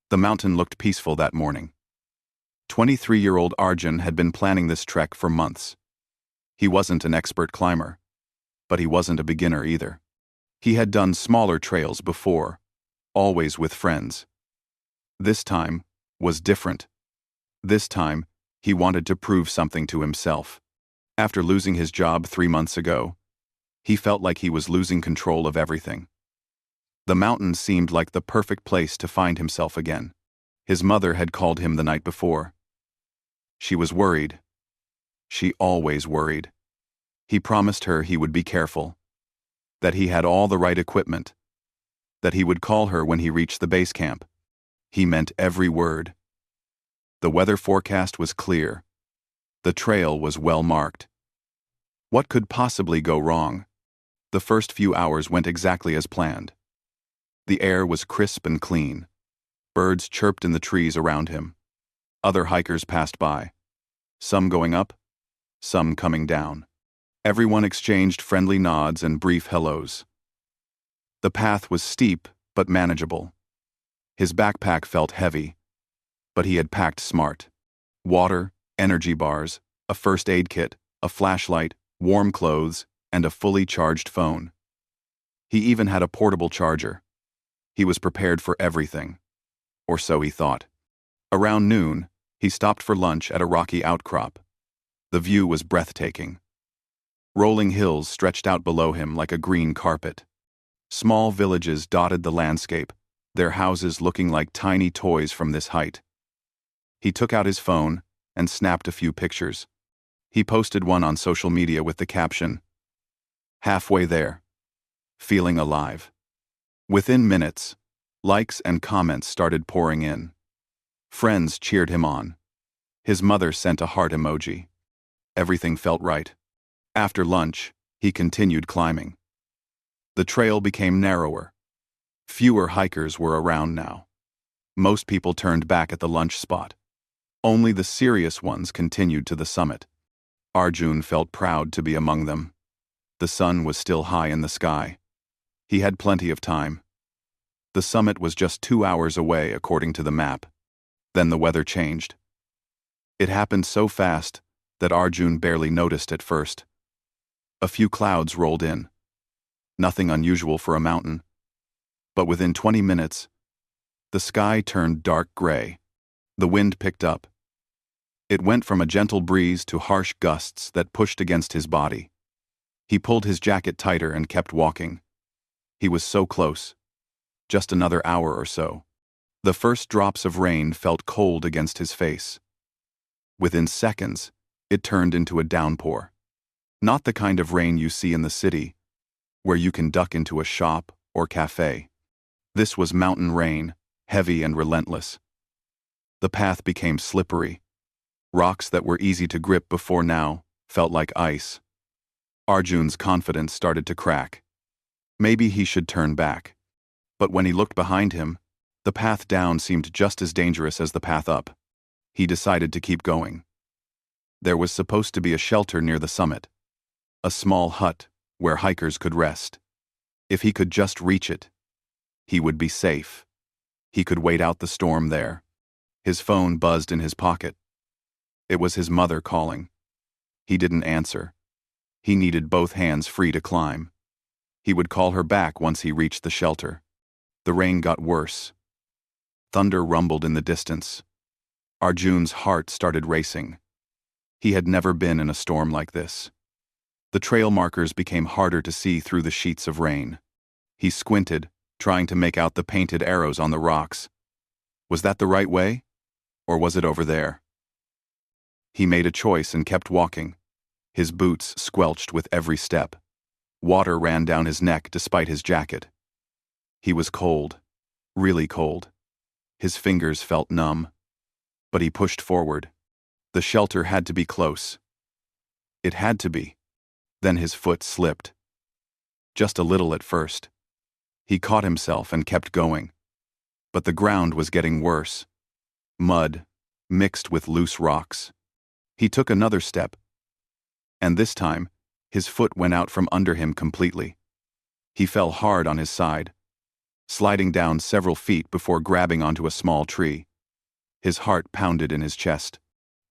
The mountain looked peaceful that morning. 23-year-old Arjun had been planning this trek for months. He wasn't an expert climber, but he wasn't a beginner either. He had done smaller trails before, always with friends. This time was different. This time, he wanted to prove something to himself. After losing his job 3 months ago, he felt like he was losing control of everything. The mountain seemed like the perfect place to find himself again. His mother had called him the night before. She was worried. She always worried. He promised her he would be careful, that he had all the right equipment, that he would call her when he reached the base camp. He meant every word. The weather forecast was clear. The trail was well marked. What could possibly go wrong? The first few hours went exactly as planned. The air was crisp and clean. Birds chirped in the trees around him. Other hikers passed by, some going up, some coming down. Everyone exchanged friendly nods and brief hellos. The path was steep but manageable. His backpack felt heavy, but he had packed smart. Water, energy bars, a first aid kit, a flashlight, warm clothes, and a fully charged phone. He even had a portable charger. He was prepared for everything. Or so he thought. Around noon, he stopped for lunch at a rocky outcrop. The view was breathtaking. Rolling hills stretched out below him like a green carpet. Small villages dotted the landscape, their houses looking like tiny toys from this height. He took out his phone and snapped a few pictures. He posted one on social media with the caption, "Halfway there. Feeling alive." Within minutes, likes and comments started pouring in. Friends cheered him on. His mother sent a heart emoji. Everything felt right. After lunch, he continued climbing. The trail became narrower. Fewer hikers were around now. Most people turned back at the lunch spot. Only the serious ones continued to the summit. Arjun felt proud to be among them. The sun was still high in the sky. He had plenty of time. The summit was just 2 hours away according to the map. Then the weather changed. It happened so fast that Arjun barely noticed at first. A few clouds rolled in. Nothing unusual for a mountain. But within 20 minutes, the sky turned dark gray. The wind picked up. It went from a gentle breeze to harsh gusts that pushed against his body. He pulled his jacket tighter and kept walking. He was so close. Just another hour or so. The first drops of rain felt cold against his face. Within seconds, it turned into a downpour. Not the kind of rain you see in the city, where you can duck into a shop or cafe. This was mountain rain, heavy and relentless. The path became slippery. Rocks that were easy to grip before now felt like ice. Arjun's confidence started to crack. Maybe he should turn back. But when he looked behind him, the path down seemed just as dangerous as the path up. He decided to keep going. There was supposed to be a shelter near the summit. A small hut where hikers could rest. If he could just reach it, he would be safe. He could wait out the storm there. His phone buzzed in his pocket. It was his mother calling. He didn't answer. He needed both hands free to climb. He would call her back once he reached the shelter. The rain got worse. Thunder rumbled in the distance. Arjun's heart started racing. He had never been in a storm like this. The trail markers became harder to see through the sheets of rain. He squinted, trying to make out the painted arrows on the rocks. Was that the right way? Or was it over there? He made a choice and kept walking. His boots squelched with every step. Water ran down his neck despite his jacket. He was cold, really cold. His fingers felt numb. But he pushed forward. The shelter had to be close. It had to be. Then his foot slipped. Just a little at first. He caught himself and kept going. But the ground was getting worse. Mud, mixed with loose rocks. He took another step. And this time, his foot went out from under him completely. He fell hard on his side. sliding down several feet before grabbing onto a small tree. His heart pounded in his chest.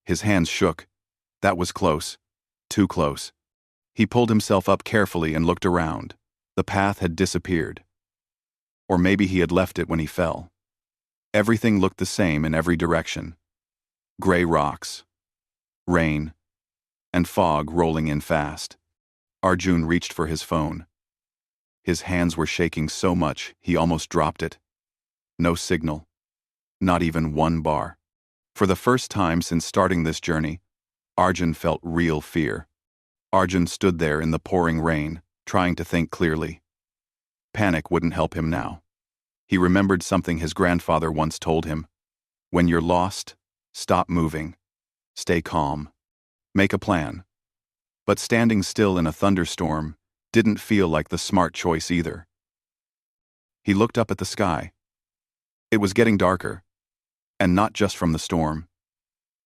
His hands shook. That was close. Too close. He pulled himself up carefully and looked around. The path had disappeared. Or maybe he had left it when he fell. Everything looked the same in every direction. Gray rocks, rain, and fog rolling in fast. Arjun reached for his phone. His hands were shaking so much he almost dropped it. No signal. Not even one bar. For the first time since starting this journey, Arjun felt real fear. Arjun stood there in the pouring rain, trying to think clearly. Panic wouldn't help him now. He remembered something his grandfather once told him. When you're lost, stop moving. Stay calm. Make a plan. But standing still in a thunderstorm didn't feel like the smart choice either. He looked up at the sky. It was getting darker, and not just from the storm.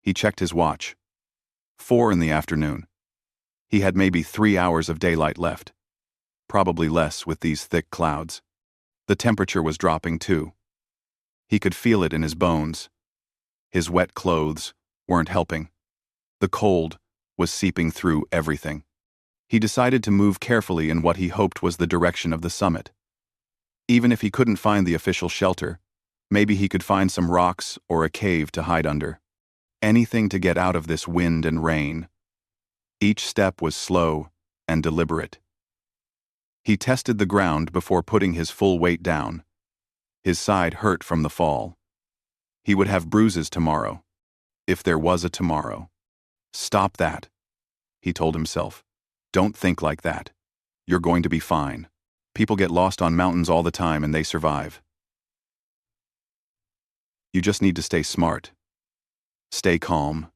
He checked his watch. 4 in the afternoon. He had maybe 3 hours of daylight left. Probably less with these thick clouds. The temperature was dropping too. He could feel it in his bones. His wet clothes weren't helping. The cold was seeping through everything. He decided to move carefully in what he hoped was the direction of the summit. Even if he couldn't find the official shelter, maybe he could find some rocks or a cave to hide under. Anything to get out of this wind and rain. Each step was slow and deliberate. He tested the ground before putting his full weight down. His side hurt from the fall. He would have bruises tomorrow, if there was a tomorrow. Stop that, he told himself. Don't think like that. You're going to be fine. People get lost on mountains all the time and they survive. You just need to stay smart. Stay calm.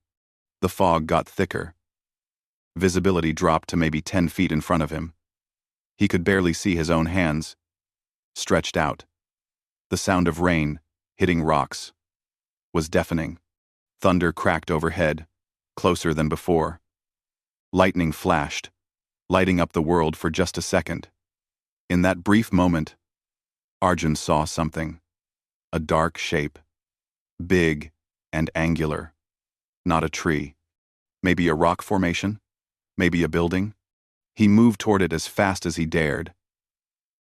The fog got thicker. Visibility dropped to maybe 10 feet in front of him. He could barely see his own hands, stretched out. The sound of rain, hitting rocks, was deafening. Thunder cracked overhead, closer than before. Lightning flashed, lighting up the world for just a second. In that brief moment, Arjun saw something. A dark shape. Big and angular. Not a tree. Maybe a rock formation? Maybe a building? He moved toward it as fast as he dared.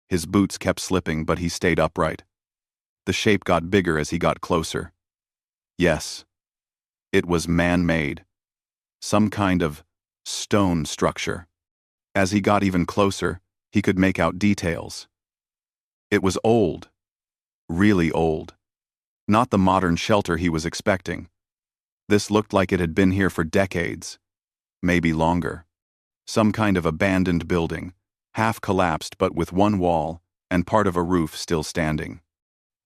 His boots kept slipping, but he stayed upright. The shape got bigger as he got closer. Yes, it was man-made. Some kind of stone structure. As he got even closer, he could make out details. It was old. Really old. Not the modern shelter he was expecting. This looked like it had been here for decades. Maybe longer. Some kind of abandoned building, half collapsed but with one wall and part of a roof still standing.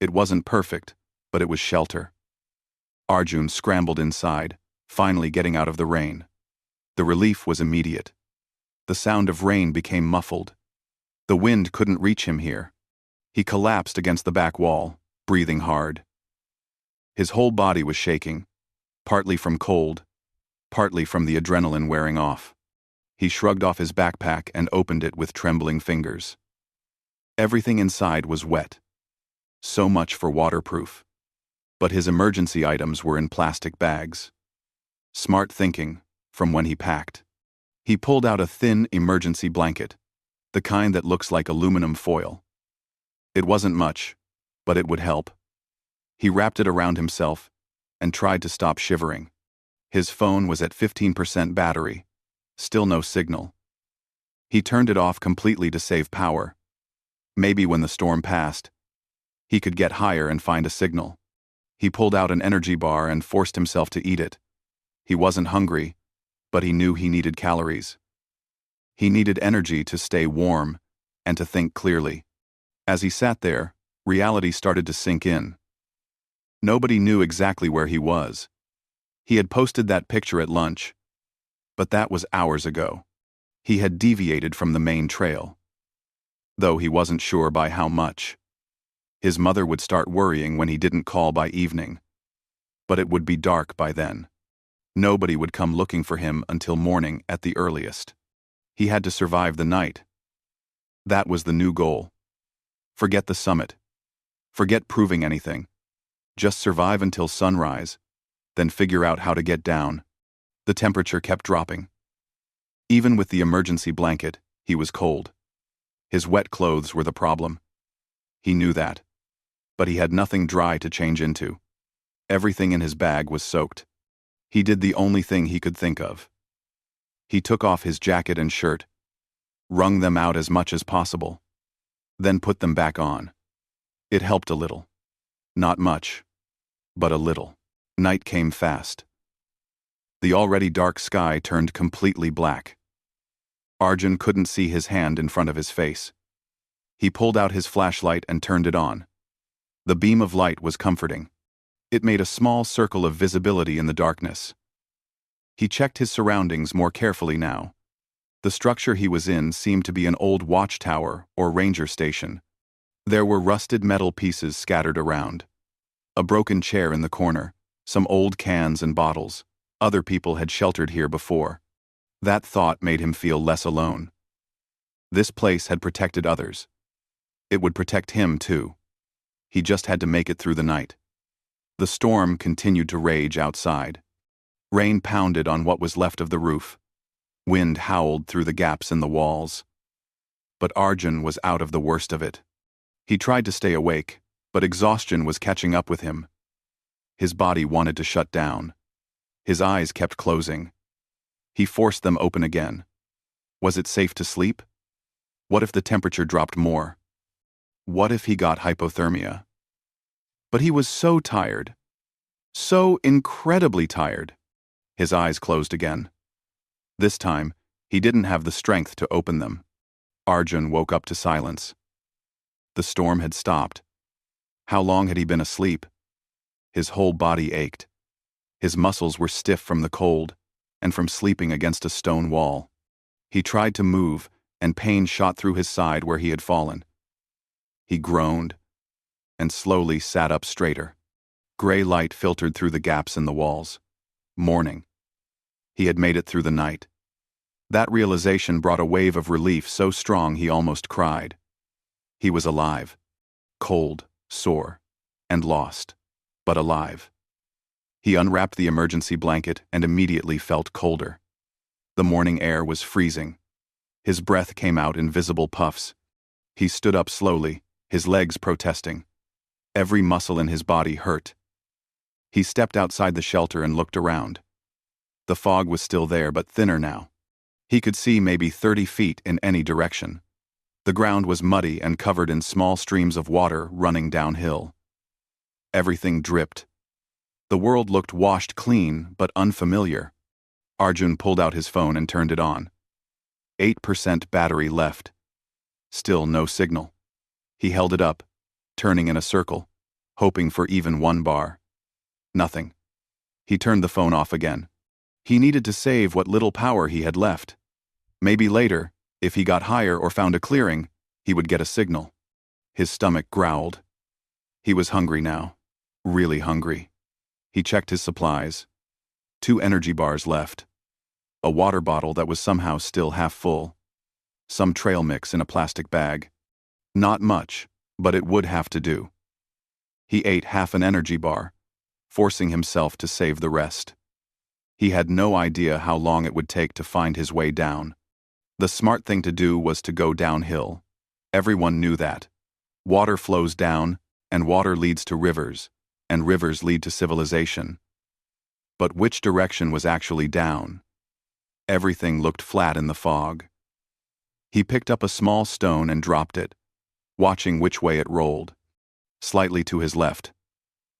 It wasn't perfect, but it was shelter. Arjun scrambled inside, finally getting out of the rain. The relief was immediate. The sound of rain became muffled. The wind couldn't reach him here. He collapsed against the back wall, breathing hard. His whole body was shaking, partly from cold, partly from the adrenaline wearing off. He shrugged off his backpack and opened it with trembling fingers. Everything inside was wet. So much for waterproof. But his emergency items were in plastic bags. Smart thinking from when he packed. He pulled out a thin emergency blanket, the kind that looks like aluminum foil. It wasn't much, but it would help. He wrapped it around himself and tried to stop shivering. His phone was at 15% battery. Still no signal. He turned it off completely to save power. Maybe when the storm passed, he could get higher and find a signal. He pulled out an energy bar and forced himself to eat it. He wasn't hungry, but he knew he needed calories. He needed energy to stay warm and to think clearly. As he sat there, reality started to sink in. Nobody knew exactly where he was. He had posted that picture at lunch, but that was hours ago. He had deviated from the main trail, though he wasn't sure by how much. His mother would start worrying when he didn't call by evening, but it would be dark by then. Nobody would come looking for him until morning at the earliest. He had to survive the night. That was the new goal. Forget the summit. Forget proving anything. Just survive until sunrise, then figure out how to get down. The temperature kept dropping. Even with the emergency blanket, he was cold. His wet clothes were the problem. He knew that. But he had nothing dry to change into. Everything in his bag was soaked. He did the only thing he could think of. He took off his jacket and shirt, wrung them out as much as possible, then put them back on. It helped a little. Not much, but a little. Night came fast. The already dark sky turned completely black. Arjun couldn't see his hand in front of his face. He pulled out his flashlight and turned it on. The beam of light was comforting. It made a small circle of visibility in the darkness. He checked his surroundings more carefully now. The structure he was in seemed to be an old watchtower or ranger station. There were rusted metal pieces scattered around. A broken chair in the corner, some old cans and bottles. Other people had sheltered here before. That thought made him feel less alone. This place had protected others. It would protect him too. He just had to make it through the night. The storm continued to rage outside. Rain pounded on what was left of the roof. Wind howled through the gaps in the walls. But Arjun was out of the worst of it. He tried to stay awake, but exhaustion was catching up with him. His body wanted to shut down. His eyes kept closing. He forced them open again. Was it safe to sleep? What if the temperature dropped more? What if he got hypothermia? But he was so tired. So incredibly tired. His eyes closed again. This time, he didn't have the strength to open them. Arjun woke up to silence. The storm had stopped. How long had he been asleep? His whole body ached. His muscles were stiff from the cold and from sleeping against a stone wall. He tried to move, and pain shot through his side where he had fallen. He groaned and slowly sat up straighter. Gray light filtered through the gaps in the walls. Morning. He had made it through the night. That realization brought a wave of relief so strong he almost cried. He was alive. Cold, sore, and lost, but alive. He unwrapped the emergency blanket and immediately felt colder. The morning air was freezing. His breath came out in visible puffs. He stood up slowly, his legs protesting. Every muscle in his body hurt. He stepped outside the shelter and looked around. The fog was still there, but thinner now. He could see maybe 30 feet in any direction. The ground was muddy and covered in small streams of water running downhill. Everything dripped. The world looked washed clean, but unfamiliar. Arjun pulled out his phone and turned it on. 8% battery left. Still no signal. He held it up, turning in a circle, hoping for even one bar. Nothing. He turned the phone off again. He needed to save what little power he had left. Maybe later, if he got higher or found a clearing, he would get a signal. His stomach growled. He was hungry now. Really hungry. He checked his supplies. 2 energy bars left. A water bottle that was somehow still half full. Some trail mix in a plastic bag. Not much, but it would have to do. He ate half an energy bar, forcing himself to save the rest. He had no idea how long it would take to find his way down. The smart thing to do was to go downhill. Everyone knew that. Water flows down, and water leads to rivers, and rivers lead to civilization. But which direction was actually down? Everything looked flat in the fog. He picked up a small stone and dropped it, watching which way it rolled. Slightly to his left.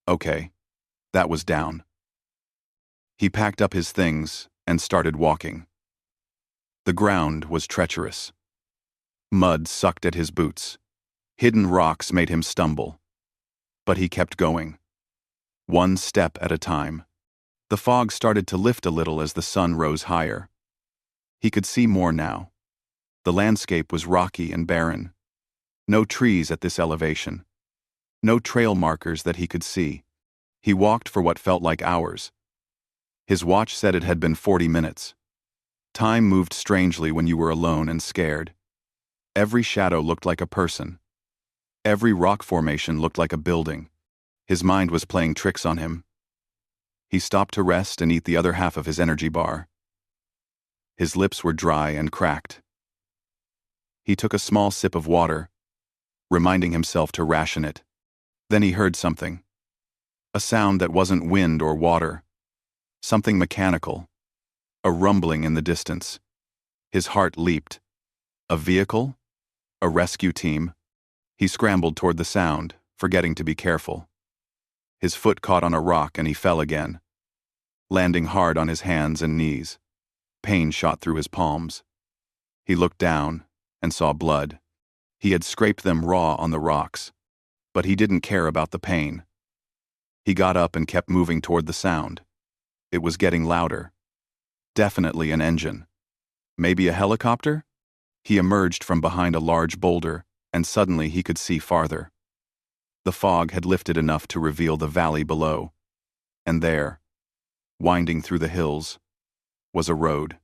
Okay, that was down. He packed up his things and started walking. The ground was treacherous. Mud sucked at his boots. Hidden rocks made him stumble. But he kept going. One step at a time. The fog started to lift a little as the sun rose higher. He could see more now. The landscape was rocky and barren. No trees at this elevation. No trail markers that he could see. He walked for what felt like hours. His watch said it had been 40 minutes. Time moved strangely when you were alone and scared. Every shadow looked like a person. Every rock formation looked like a building. His mind was playing tricks on him. He stopped to rest and eat the other half of his energy bar. His lips were dry and cracked. He took a small sip of water, reminding himself to ration it. Then he heard something. A sound that wasn't wind or water. Something mechanical. A rumbling in the distance. His heart leaped. A vehicle? A rescue team? He scrambled toward the sound, forgetting to be careful. His foot caught on a rock and he fell again, landing hard on his hands and knees. Pain shot through his palms. He looked down and saw blood. He had scraped them raw on the rocks, but he didn't care about the pain. He got up and kept moving toward the sound. It was getting louder. Definitely an engine. Maybe a helicopter? He emerged from behind a large boulder, and suddenly he could see farther. The fog had lifted enough to reveal the valley below. And there, winding through the hills, was a road.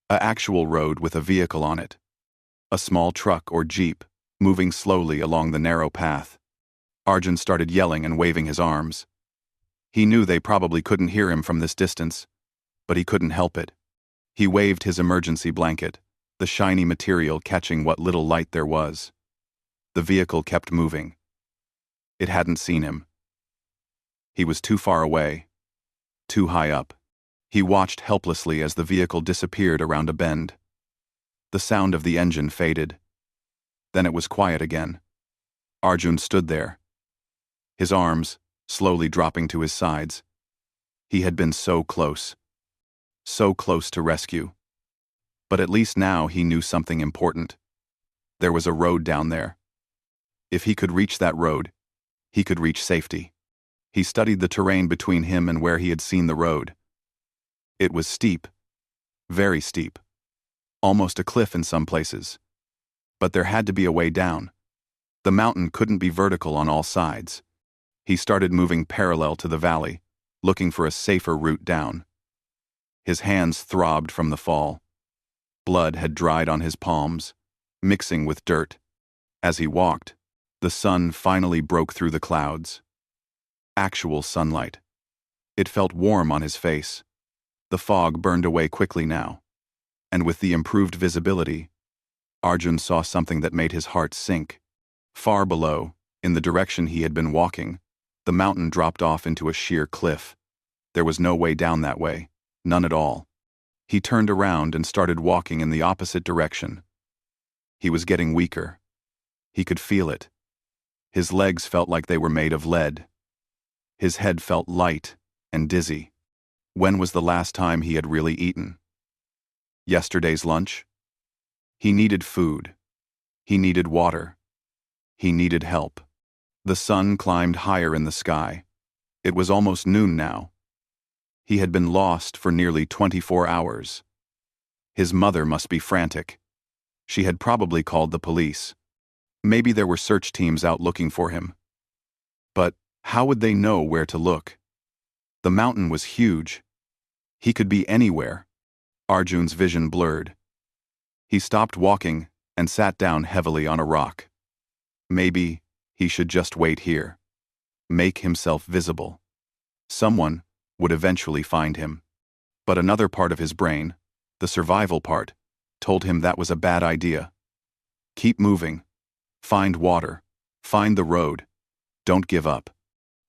An actual road with a vehicle on it. A small truck or jeep, moving slowly along the narrow path. Arjun started yelling and waving his arms. He knew they probably couldn't hear him from this distance, but he couldn't help it. He waved his emergency blanket, the shiny material catching what little light there was. The vehicle kept moving. It hadn't seen him. He was too far away, too high up. He watched helplessly as the vehicle disappeared around a bend. The sound of the engine faded. Then it was quiet again. Arjun stood there, his arms slowly dropping to his sides. He had been so close to rescue. But at least now he knew something important. There was a road down there. If he could reach that road, he could reach safety. He studied the terrain between him and where he had seen the road. It was steep, very steep, almost a cliff in some places. But there had to be a way down. The mountain couldn't be vertical on all sides. He started moving parallel to the valley, looking for a safer route down. His hands throbbed from the fall. Blood had dried on his palms, mixing with dirt. As he walked, the sun finally broke through the clouds. Actual sunlight. It felt warm on his face. The fog burned away quickly now. And with the improved visibility, Arjun saw something that made his heart sink. Far below, in the direction he had been walking, the mountain dropped off into a sheer cliff. There was no way down that way, none at all. He turned around and started walking in the opposite direction. He was getting weaker. He could feel it. His legs felt like they were made of lead. His head felt light and dizzy. When was the last time he had really eaten? Yesterday's lunch? He needed food. He needed water. He needed help. The sun climbed higher in the sky. It was almost noon now. He had been lost for nearly 24 hours. His mother must be frantic. She had probably called the police. Maybe there were search teams out looking for him. But how would they know where to look? The mountain was huge. He could be anywhere. Arjun's vision blurred. He stopped walking and sat down heavily on a rock. Maybe he should just wait here. Make himself visible. Someone would eventually find him. But another part of his brain, the survival part, told him that was a bad idea. Keep moving. Find water. Find the road. Don't give up.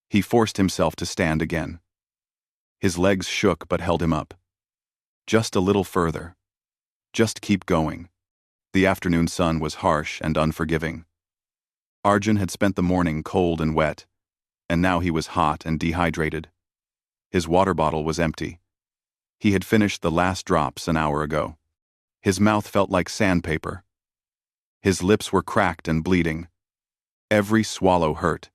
He forced himself to stand again. His legs shook but held him up. Just a little further. Just keep going. The afternoon sun was harsh and unforgiving. Arjun had spent the morning cold and wet, and now he was hot and dehydrated. His water bottle was empty. He had finished the last drops an hour ago. His mouth felt like sandpaper. His lips were cracked and bleeding. Every swallow hurt.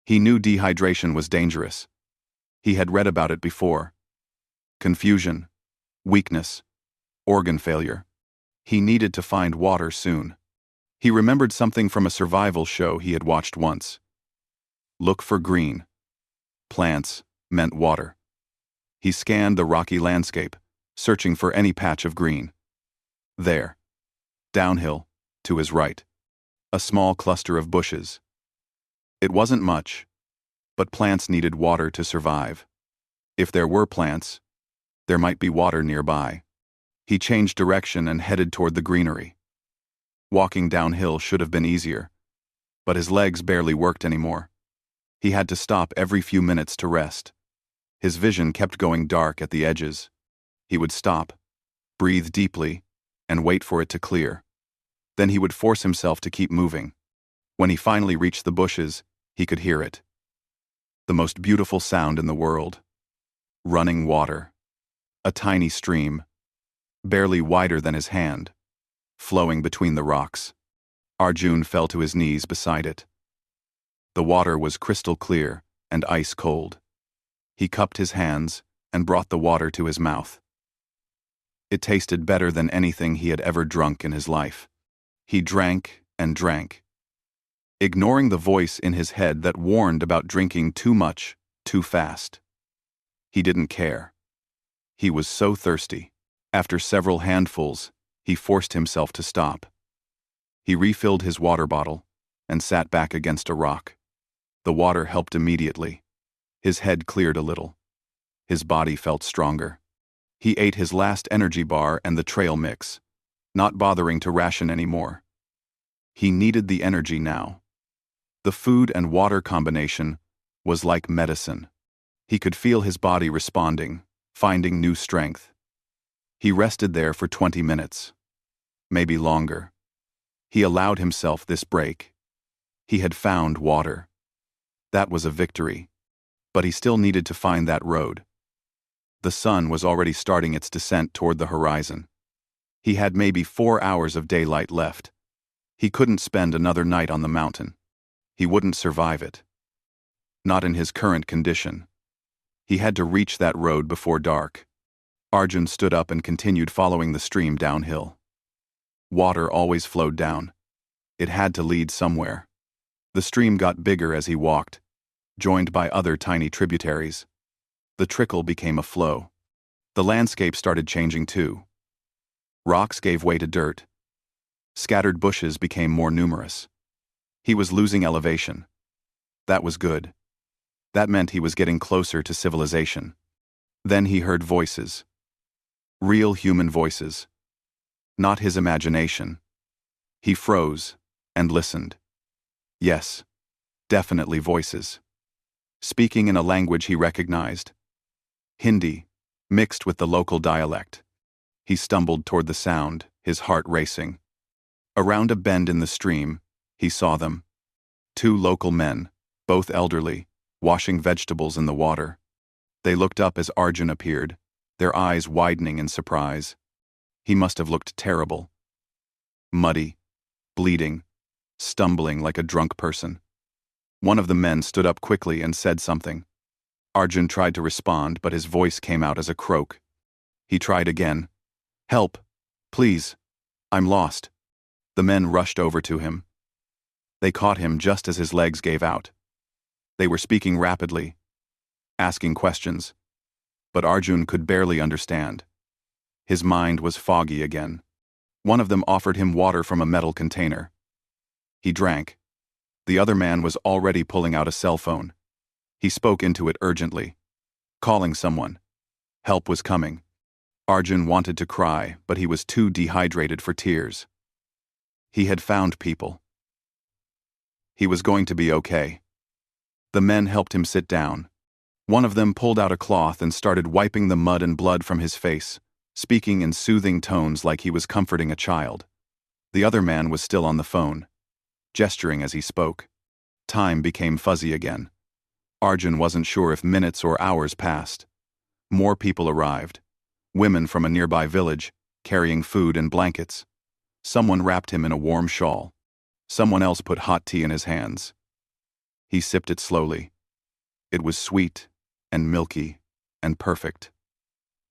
He knew dehydration was dangerous. He had read about it before. Confusion, weakness, organ failure. He needed to find water soon. He remembered something from a survival show he had watched once. Look for green. Plants meant water. He scanned the rocky landscape, searching for any patch of green. There. Downhill, to his right. A small cluster of bushes. It wasn't much, but plants needed water to survive. If there were plants, there might be water nearby. He changed direction and headed toward the greenery. Walking downhill should have been easier, but his legs barely worked anymore. He had to stop every few minutes to rest. His vision kept going dark at the edges. He would stop, breathe deeply, and wait for it to clear. Then he would force himself to keep moving. When he finally reached the bushes, he could hear it. The most beautiful sound in the world. Running water. A tiny stream, barely wider than his hand, flowing between the rocks. Arjun fell to his knees beside it. The water was crystal clear and ice cold. He cupped his hands and brought the water to his mouth. It tasted better than anything he had ever drunk in his life. He drank and drank, ignoring the voice in his head that warned about drinking too much, too fast. He didn't care. He was so thirsty. After several handfuls, he forced himself to stop. He refilled his water bottle and sat back against a rock. The water helped immediately. His head cleared a little. His body felt stronger. He ate his last energy bar and the trail mix, not bothering to ration anymore. He needed the energy now. The food and water combination was like medicine. He could feel his body responding, finding new strength. He rested there for 20 minutes, maybe longer. He allowed himself this break. He had found water. That was a victory. But he still needed to find that road. The sun was already starting its descent toward the horizon. He had maybe 4 hours of daylight left. He couldn't spend another night on the mountain. He wouldn't survive it. Not in his current condition. He had to reach that road before dark. Arjun stood up and continued following the stream downhill. Water always flowed down. It had to lead somewhere. The stream got bigger as he walked, joined by other tiny tributaries. The trickle became a flow. The landscape started changing too. Rocks gave way to dirt. Scattered bushes became more numerous. He was losing elevation. That was good. That meant he was getting closer to civilization. Then he heard voices. Real human voices. Not his imagination. He froze and listened. Yes, definitely voices. Speaking in a language he recognized. Hindi, mixed with the local dialect. He stumbled toward the sound, his heart racing. Around a bend in the stream, he saw them. 2 local men, both elderly, washing vegetables in the water. They looked up as Arjun appeared, their eyes widening in surprise. He must have looked terrible. Muddy, bleeding, stumbling like a drunk person. One of the men stood up quickly and said something. Arjun tried to respond, but his voice came out as a croak. He tried again. Help, please, I'm lost. The men rushed over to him. They caught him just as his legs gave out. They were speaking rapidly, asking questions, but Arjun could barely understand. His mind was foggy again. One of them offered him water from a metal container. He drank. The other man was already pulling out a cell phone. He spoke into it urgently, calling someone. Help was coming. Arjun wanted to cry, but he was too dehydrated for tears. He had found people. He was going to be okay. The men helped him sit down. One of them pulled out a cloth and started wiping the mud and blood from his face, speaking in soothing tones like he was comforting a child. The other man was still on the phone, gesturing as he spoke. Time became fuzzy again. Arjun wasn't sure if minutes or hours passed. More people arrived. Women from a nearby village, carrying food and blankets. Someone wrapped him in a warm shawl. Someone else put hot tea in his hands. He sipped it slowly. It was sweet and milky and perfect.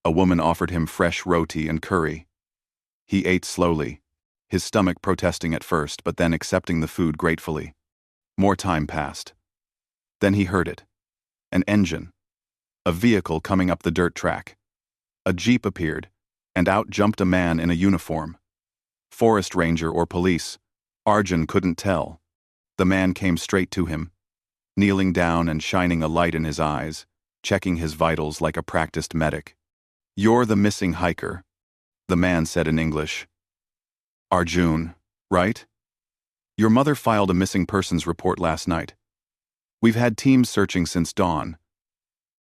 A woman offered him fresh roti and curry. He ate slowly, his stomach protesting at first, but then accepting the food gratefully. More time passed. Then he heard it. An engine. A vehicle coming up the dirt track. A jeep appeared, and out jumped a man in a uniform. Forest ranger or police, Arjun couldn't tell. The man came straight to him, kneeling down and shining a light in his eyes, checking his vitals like a practiced medic. "You're the missing hiker," the man said in English. "Arjun, right? Your mother filed a missing persons report last night. We've had teams searching since dawn.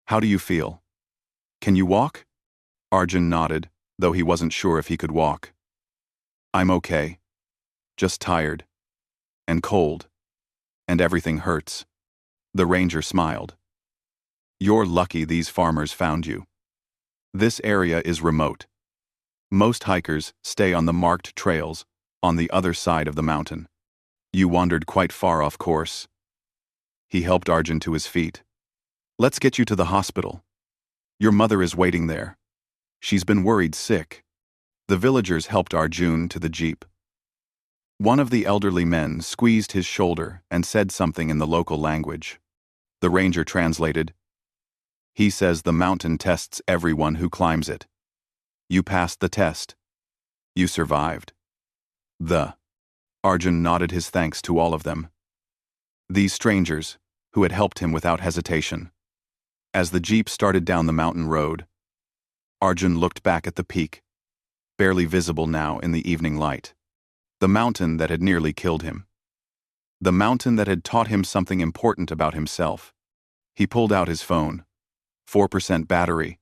How do you feel? Can you walk?" Arjun nodded, though he wasn't sure if he could walk. "I'm okay. Just tired. And cold. And everything hurts." The ranger smiled. "You're lucky these farmers found you. This area is remote. Most hikers stay on the marked trails on the other side of the mountain. You wandered quite far off course." He helped Arjun to his feet. "Let's get you to the hospital. Your mother is waiting there. She's been worried sick." The villagers helped Arjun to the jeep. One of the elderly men squeezed his shoulder and said something in the local language. The ranger translated. "He says the mountain tests everyone who climbs it. You passed the test. You survived." Arjun nodded his thanks to all of them. These strangers, who had helped him without hesitation. As the jeep started down the mountain road, Arjun looked back at the peak, barely visible now in the evening light. The mountain that had nearly killed him. The mountain that had taught him something important about himself. He pulled out his phone. 4% battery,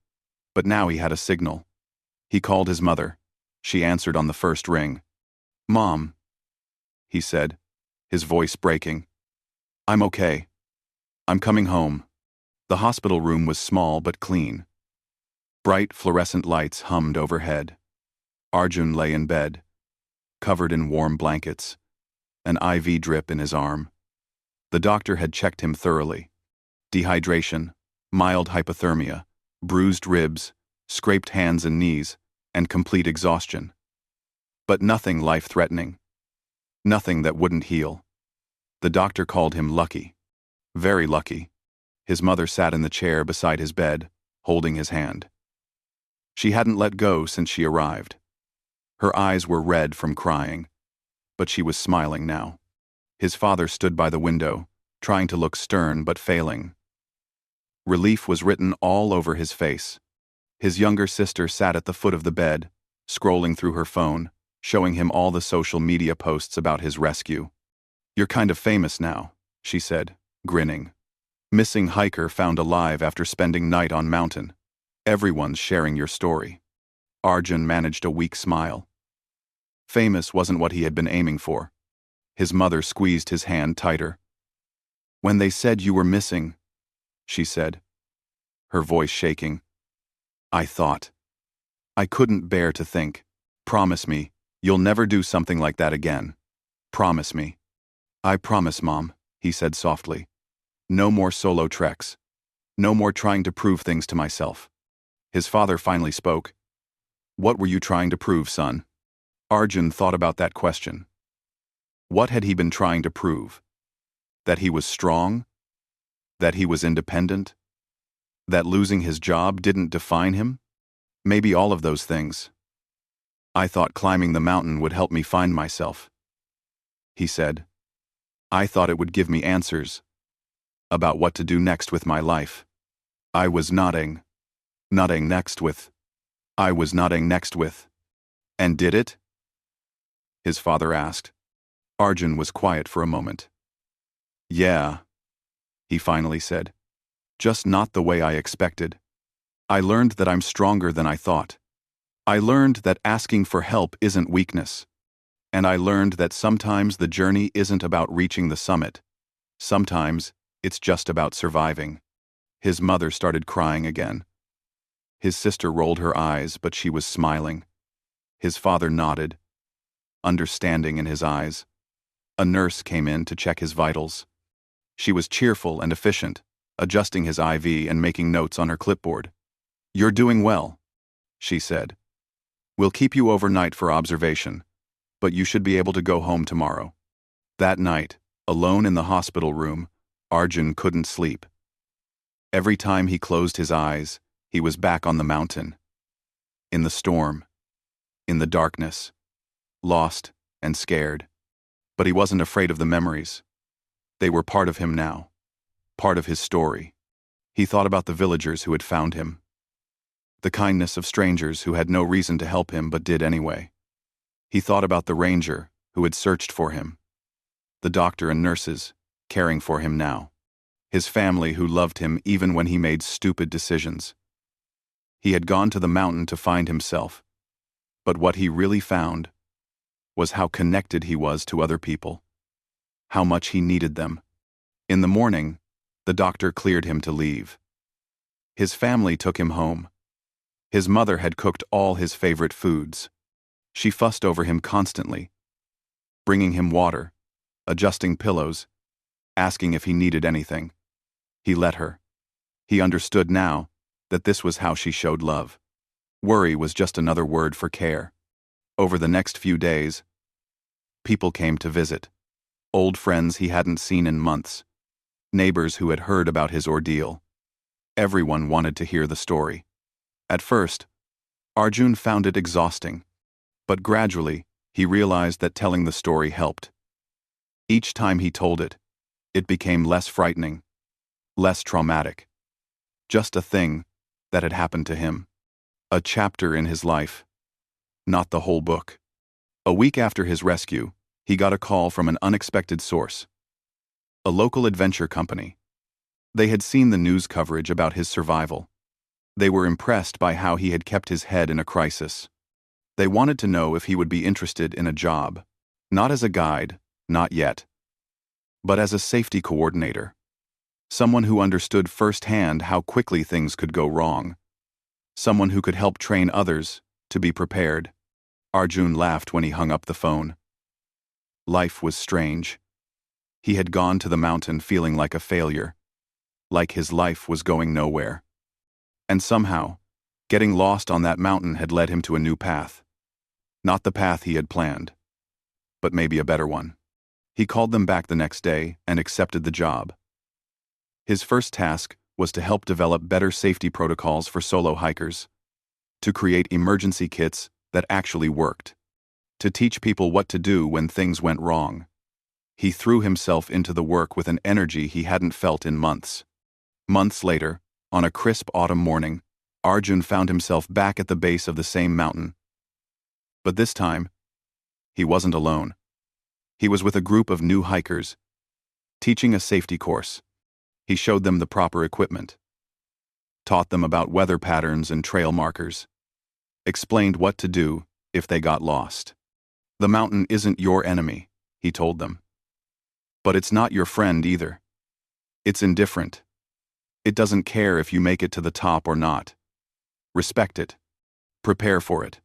but now he had a signal. He called his mother. She answered on the first ring. "Mom," he said, his voice breaking. "I'm okay. I'm coming home." The hospital room was small but clean. Bright fluorescent lights hummed overhead. Arjun lay in bed, covered in warm blankets, an IV drip in his arm. The doctor had checked him thoroughly. Dehydration, mild hypothermia, bruised ribs, scraped hands and knees, and complete exhaustion. But nothing life-threatening. Nothing that wouldn't heal. The doctor called him lucky. Very lucky. His mother sat in the chair beside his bed, holding his hand. She hadn't let go since she arrived. Her eyes were red from crying, but she was smiling now. His father stood by the window, trying to look stern but failing. Relief was written all over his face. His younger sister sat at the foot of the bed, scrolling through her phone, showing him all the social media posts about his rescue. "You're kind of famous now," she said, grinning. "Missing hiker found alive after spending night on mountain. Everyone's sharing your story." Arjun managed a weak smile. Famous wasn't what he had been aiming for. His mother squeezed his hand tighter. "When they said you were missing," she said, her voice shaking, "I thought. I couldn't bear to think. Promise me, you'll never do something like that again. Promise me." "I promise, Mom," he said softly. "No more solo treks. No more trying to prove things to myself." His father finally spoke. "What were you trying to prove, son?" Arjun thought about that question. What had he been trying to prove? That he was strong? That he was independent? That losing his job didn't define him? Maybe all of those things. "I thought climbing the mountain would help me find myself," he said. "I thought it would give me answers about what to do next with my life." I was nodding next with. "And did it?" his father asked. Arjun was quiet for a moment. "Yeah," he finally said. "Just not the way I expected. I learned that I'm stronger than I thought. I learned that asking for help isn't weakness. And I learned that sometimes the journey isn't about reaching the summit. Sometimes it's just about surviving." His mother started crying again. His sister rolled her eyes, but she was smiling. His father nodded, understanding in his eyes. A nurse came in to check his vitals. She was cheerful and efficient, adjusting his IV and making notes on her clipboard. "You're doing well," she said. "We'll keep you overnight for observation, but you should be able to go home tomorrow." That night, alone in the hospital room, Arjun couldn't sleep. Every time he closed his eyes, he was back on the mountain. In the storm. In the darkness. Lost and scared. But he wasn't afraid of the memories. They were part of him now, part of his story. He thought about the villagers who had found him, the kindness of strangers who had no reason to help him but did anyway. He thought about the ranger who had searched for him, the doctor and nurses caring for him now, his family who loved him even when he made stupid decisions. He had gone to the mountain to find himself, but what he really found was how connected he was to other people, how much he needed them. In the morning, the doctor cleared him to leave. His family took him home. His mother had cooked all his favorite foods. She fussed over him constantly, bringing him water, adjusting pillows, asking if he needed anything. He let her. He understood now that this was how she showed love. Worry was just another word for care. Over the next few days, people came to visit. Old friends he hadn't seen in months. Neighbors who had heard about his ordeal. Everyone wanted to hear the story. At first, Arjun found it exhausting. But gradually, he realized that telling the story helped. Each time he told it, it became less frightening, less traumatic. Just a thing that had happened to him. A chapter in his life. Not the whole book. A week after his rescue, he got a call from an unexpected source. A local adventure company. They had seen the news coverage about his survival. They were impressed by how he had kept his head in a crisis. They wanted to know if he would be interested in a job, not as a guide, not yet, but as a safety coordinator. Someone who understood firsthand how quickly things could go wrong. Someone who could help train others to be prepared. Arjun laughed when he hung up the phone. Life was strange. He had gone to the mountain feeling like a failure, like his life was going nowhere. And somehow, getting lost on that mountain had led him to a new path. Not the path he had planned, but maybe a better one. He called them back the next day and accepted the job. His first task was to help develop better safety protocols for solo hikers, to create emergency kits that actually worked, to teach people what to do when things went wrong. He threw himself into the work with an energy he hadn't felt in months. Months later, on a crisp autumn morning, Arjun found himself back at the base of the same mountain. But this time, he wasn't alone. He was with a group of new hikers, teaching a safety course. He showed them the proper equipment, taught them about weather patterns and trail markers, explained what to do if they got lost. The mountain isn't your enemy, he told them. But it's not your friend either. It's indifferent. It doesn't care if you make it to the top or not. Respect it. Prepare for it.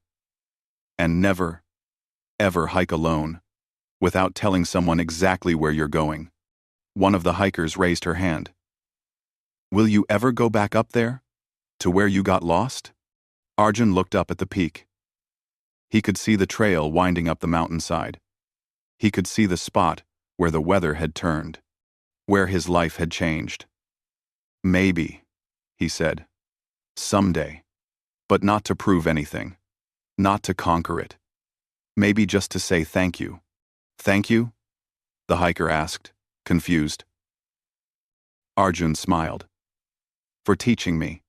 And never, ever hike alone, without telling someone exactly where you're going. One of the hikers raised her hand. Will you ever go back up there? To where you got lost? Arjun looked up at the peak. He could see the trail winding up the mountainside. He could see the spot where the weather had turned, where his life had changed. Maybe, he said. Someday. But not to prove anything. Not to conquer it. Maybe just to say thank you. Thank you? The hiker asked, confused. Arjun smiled. For teaching me.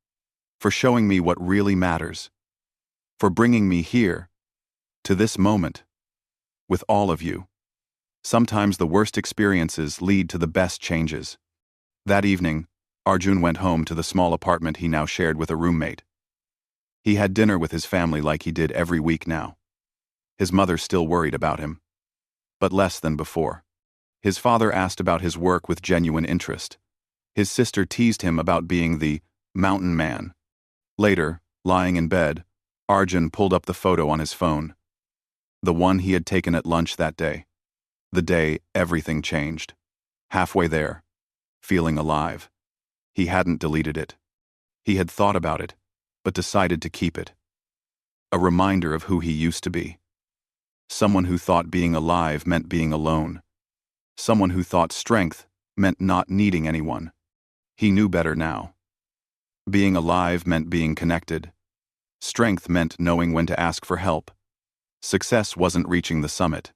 For showing me what really matters. For bringing me here. To this moment. With all of you. Sometimes the worst experiences lead to the best changes. That evening, Arjun went home to the small apartment he now shared with a roommate. He had dinner with his family like he did every week now. His mother still worried about him, but less than before. His father asked about his work with genuine interest. His sister teased him about being the mountain man. Later, lying in bed, Arjun pulled up the photo on his phone. The one he had taken at lunch that day. The day everything changed. Halfway there, feeling alive. He hadn't deleted it. He had thought about it, but decided to keep it. A reminder of who he used to be. Someone who thought being alive meant being alone. Someone who thought strength meant not needing anyone. He knew better now. Being alive meant being connected. Strength meant knowing when to ask for help. Success wasn't reaching the summit.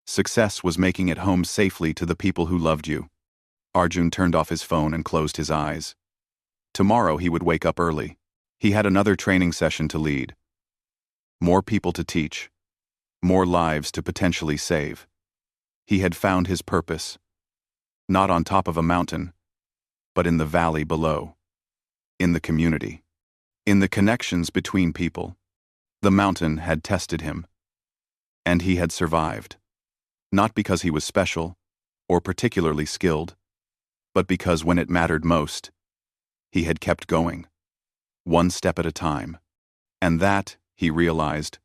Success was making it home safely to the people who loved you. Arjun turned off his phone and closed his eyes. Tomorrow he would wake up early. He had another training session to lead. More people to teach. More lives to potentially save. He had found his purpose. Not on top of a mountain, but in the valley below. In the community. In the connections between people. The mountain had tested him. And he had survived. Not because he was special, or particularly skilled, but because when it mattered most, he had kept going. One step at a time. And that, he realized,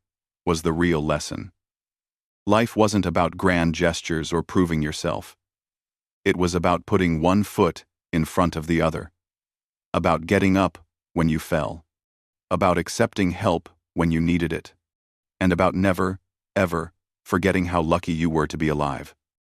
was the real lesson. Life wasn't about grand gestures or proving yourself. It was about putting one foot in front of the other. About getting up when you fell. About accepting help when you needed it. And about never, ever, forgetting how lucky you were to be alive.